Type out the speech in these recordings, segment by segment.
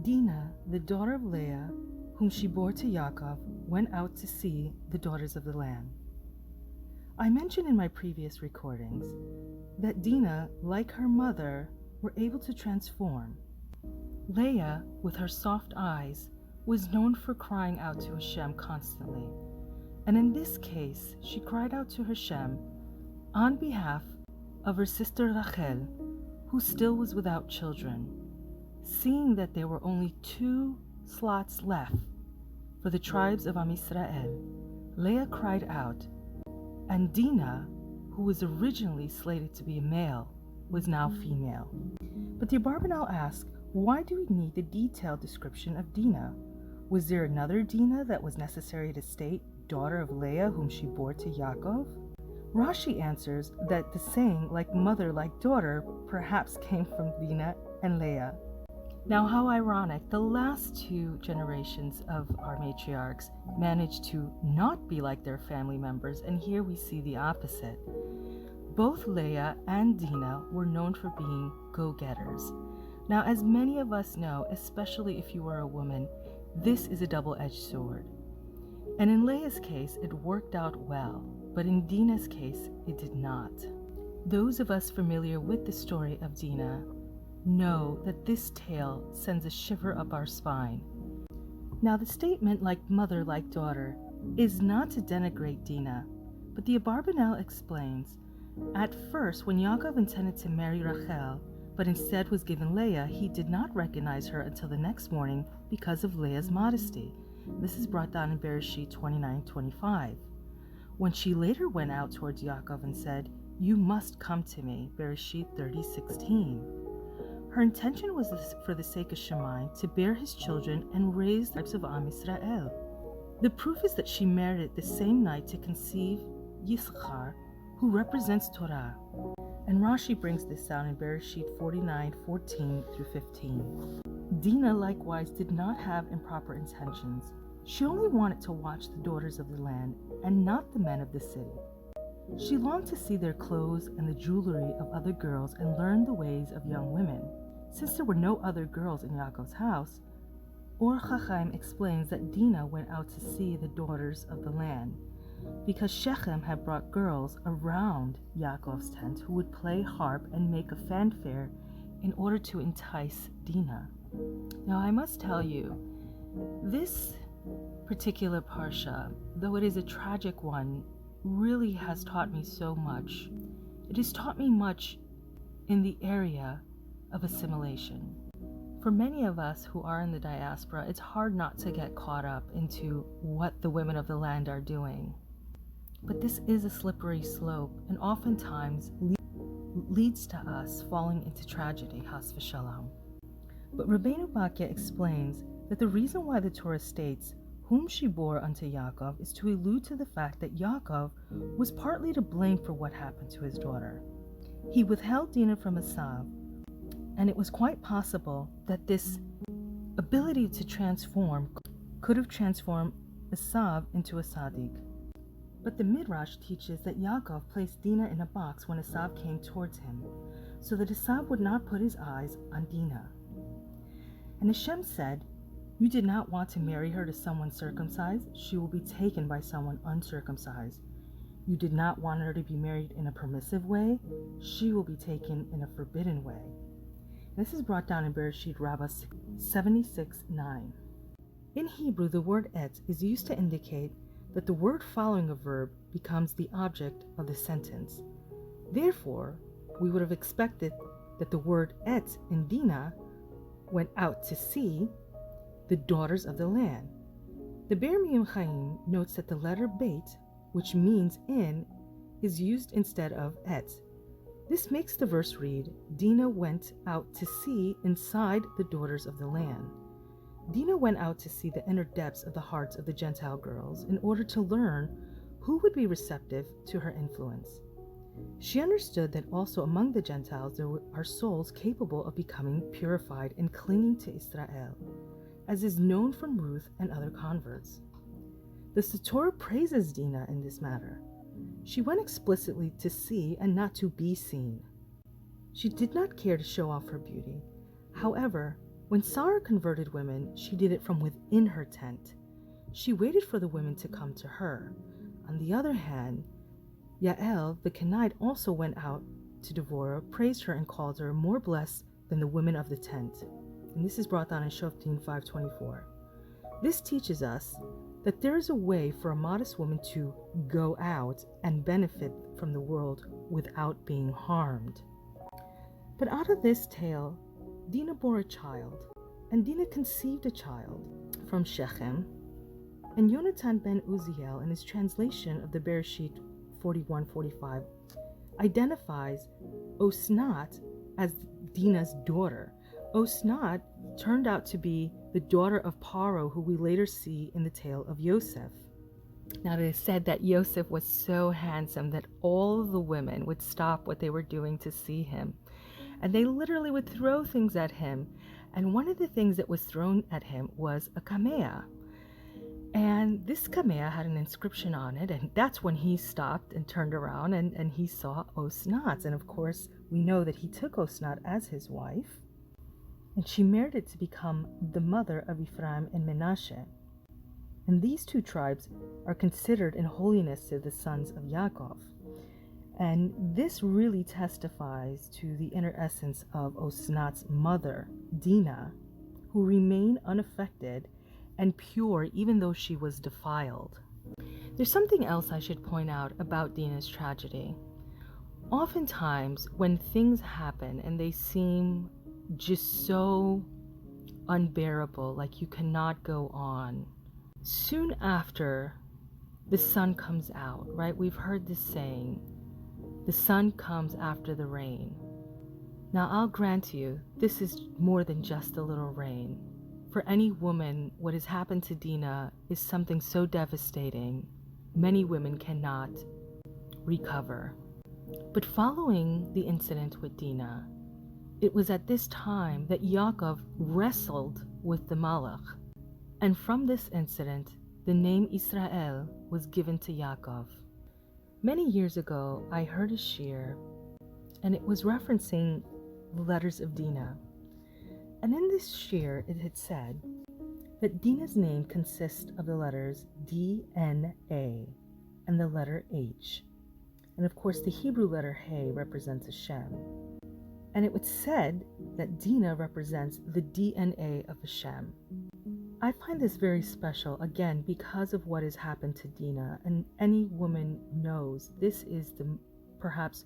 Dinah, the daughter of Leah, whom she bore to Yaakov, went out to see the daughters of the land. I mentioned in my previous recordings that Dinah, like her mother, were able to transform. Leah, with her soft eyes, was known for crying out to HaShem constantly, and in this case, she cried out to HaShem on behalf of her sister Rachel, who still was without children. Seeing that there were only 2 slots left for the tribes of Am Yisrael, Leah cried out, and Dinah, who was originally slated to be a male, was now female. But the Avimelech asked, why do we need the detailed description of Dinah? Was there another Dinah that was necessary to state, daughter of Leah, whom she bore to Yaakov? Rashi answers that the saying, like mother, like daughter, perhaps came from Dinah and Leah. Now, how ironic, the last 2 generations of our matriarchs managed to not be like their family members, and here we see the opposite. Both Leah and Dinah were known for being go-getters. Now, as many of us know, especially if you are a woman, this is a double-edged sword. And in Leah's case, it worked out well, but in Dinah's case, it did not. Those of us familiar with the story of Dinah know that this tale sends a shiver up our spine. Now, the statement, like mother, like daughter, is not to denigrate Dinah, but the Avimelech explains, at first, when Yaakov intended to marry Rachel, but instead was given Leah, he did not recognize her until the next morning because of Leah's modesty. This is brought down in Bereshit 29:25. When she later went out towards Yaakov and said, "You must come to me," Bereshit 30:16. Her intention was for the sake of Shemai to bear his children and raise the tribes of Am Yisrael. The proof is that she married the same night to conceive Yitzhack, who represents Torah. And Rashi brings this down in Bereshit 49:14-15. Dinah likewise did not have improper intentions. She only wanted to watch the daughters of the land and not the men of the city. She longed to see their clothes and the jewelry of other girls and learn the ways of young women. Since there were no other girls in Yaakov's house, Or HaChaim explains that Dinah went out to see the daughters of the land, because Shechem had brought girls around Yaakov's tent who would play harp and make a fanfare in order to entice Dinah. Now I must tell you, this particular parsha, though it is a tragic one, really has taught me so much. It has taught me much in the area of assimilation. For many of us who are in the diaspora, it's hard not to get caught up into what the women of the land are doing. But this is a slippery slope, and oftentimes leads to us falling into tragedy, Has v'shalom. But Rabbeinu Bakya explains that the reason why the Torah states, whom she bore unto Yaakov, is to allude to the fact that Yaakov was partly to blame for what happened to his daughter. He withheld Dinah from Esav, and it was quite possible that this ability to transform could have transformed Esav into a tzaddik. But the Midrash teaches that Yaakov placed Dinah in a box when Esav came towards him, so that Esav would not put his eyes on Dinah. And HaShem said, "You did not want to marry her to someone circumcised, she will be taken by someone uncircumcised. You did not want her to be married in a permissive way, she will be taken in a forbidden way." This is brought down in Bereshit Rabbah 76:9. In Hebrew, the word et is used to indicate that the word following a verb becomes the object of the sentence. Therefore, we would have expected that the word et in Dinah went out to see the daughters of the land. The Ber Miyam Chaim notes that the letter beit, which means in, is used instead of et. This makes the verse read, Dinah went out to see inside the daughters of the land. Dinah went out to see the inner depths of the hearts of the Gentile girls in order to learn who would be receptive to her influence. She understood that also among the Gentiles there are souls capable of becoming purified and clinging to Israel, as is known from Ruth and other converts. Thus the Torah praises Dinah in this matter. She went explicitly to see and not to be seen. She did not care to show off her beauty. However, when Sarah converted women, she did it from within her tent. She waited for the women to come to her. On the other hand, Yael, the Canaanite, also went out to Devorah, praised her, and called her more blessed than the women of the tent. And this is brought down in Shoftim 5:24. This teaches us that there is a way for a modest woman to go out and benefit from the world without being harmed. But out of this tale, Dinah bore a child, and Dinah conceived a child from Shechem. And Yonatan ben Uziel, in his translation of the Bereshit 41:45, identifies Osnat as Dinah's daughter. Osnat turned out to be the daughter of Paro, who we later see in the tale of Yosef. Now, it is said that Yosef was so handsome that all of the women would stop what they were doing to see him. And they literally would throw things at him. And one of the things that was thrown at him was a kamea. And this kamea had an inscription on it, and that's when he stopped and turned around and he saw Osnat. And of course, we know that he took Osnat as his wife, and she married to become the mother of Ephraim and Menashe. And these two tribes are considered in holiness to the sons of Yaakov. And this really testifies to the inner essence of Osnat's mother, Dinah, who remained unaffected and pure even though she was defiled. There's something else I should point out about Dinah's tragedy. Oftentimes, when things happen and they seem just so unbearable, like you cannot go on, soon after the sun comes out, right? We've heard this saying, the sun comes after the rain. Now, I'll grant you, this is more than just a little rain. For any woman, what has happened to Dinah is something so devastating, many women cannot recover. But following the incident with Dinah, it was at this time that Yaakov wrestled with the Malach. And from this incident, the name Israel was given to Yaakov. Many years ago, I heard a shir, and it was referencing the letters of Dinah. And in this shir, it had said that Dinah's name consists of the letters D-N-A and the letter H. And of course, the Hebrew letter He represents Shem. And it was said that Dinah represents the DNA of Shem. I find this very special, again, because of what has happened to Dinah. And any woman knows this is the perhaps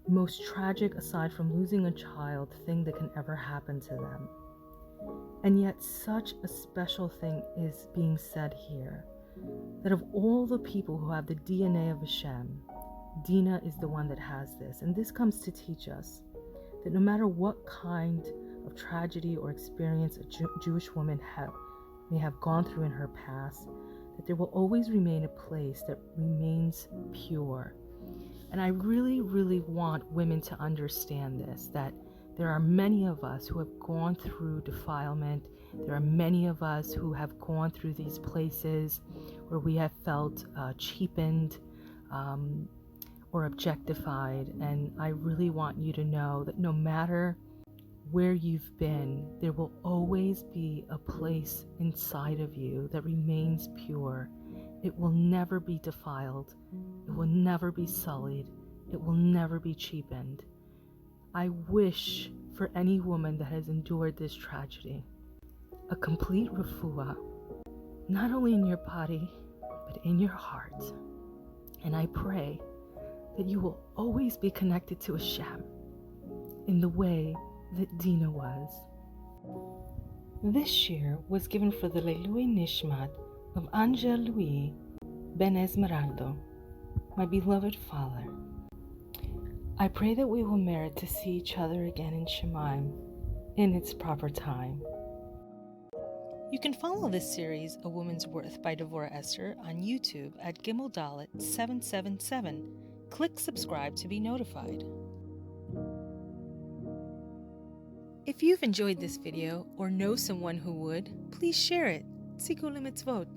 most tragic, aside from losing a child, thing that can ever happen to them. And yet such a special thing is being said here, that of all the people who have the DNA of Shem, Dinah is the one that has this. And this comes to teach us that no matter what kind of tragedy or experience a Jewish woman may have gone through in her past, that there will always remain a place that remains pure. And I really, really want women to understand this, that there are many of us who have gone through defilement. There are many of us who have gone through these places where we have felt cheapened or objectified. And I really want you to know that no matter where you've been, there will always be a place inside of you that remains pure. It will never be defiled. It will never be sullied. It will never be cheapened. I wish for any woman that has endured this tragedy a complete refuah, not only in your body, but in your heart. And I pray that you will always be connected to Shem in the way that Dinah was. This year was given for the Leilui Nishmat of Angel Louis Ben Esmeraldo, my beloved father. I pray that we will merit to see each other again in Shemaim in its proper time. You can follow this series, A Woman's Worth by Devorah Esther, on YouTube at Gimel Dalet 777. Click subscribe to be notified. If you've enjoyed this video or know someone who would, please share it. Tziku lemitzvot.